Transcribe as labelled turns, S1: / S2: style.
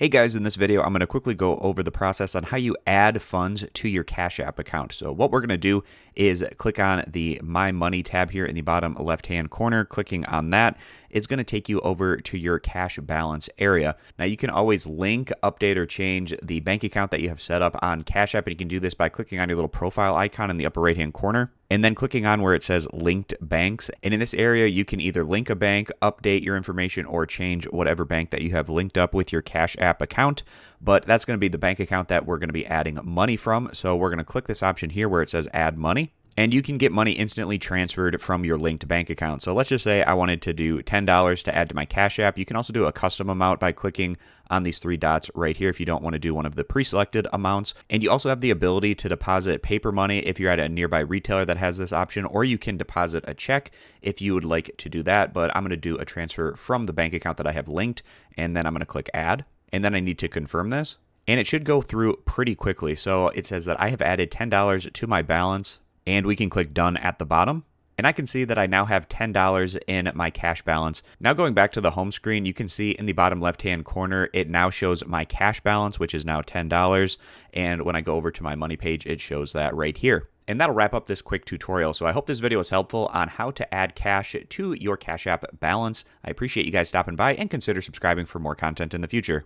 S1: Hey guys, in this video, I'm going to quickly go over the process on how you add funds to your Cash App account. So what we're going to do is click on the My Money tab here in the bottom left-hand corner. Clicking on that is going to take you over to your cash balance area. Now you can always link, update, or change the bank account that you have set up on Cash App, and you can do this by clicking on your little profile icon in the upper right-hand corner, and then clicking on where it says linked banks. And in this area, you can either link a bank, update your information, or change whatever bank that you have linked up with your Cash App account. But that's going to be the bank account that we're going to be adding money from. So we're going to click this option here where it says add money. And you can get money instantly transferred from your linked bank account. So let's just say I wanted to do $10 to add to my Cash App. You can also do a custom amount by clicking on these three dots right here if you don't want to do one of the pre-selected amounts. And you also have the ability to deposit paper money if you're at a nearby retailer that has this option, or you can deposit a check if you would like to do that. But I'm going to do a transfer from the bank account that I have linked, and then I'm going to click add. And then I need to confirm this. And it should go through pretty quickly. So it says that I have added $10 to my balance, and we can click done at the bottom. And I can see that I now have $10 in my cash balance. Now going back to the home screen, you can see in the bottom left-hand corner, it now shows my cash balance, which is now $10. And when I go over to my money page, it shows that right here. And that'll wrap up this quick tutorial. So I hope this video was helpful on how to add cash to your Cash App balance. I appreciate you guys stopping by, and consider subscribing for more content in the future.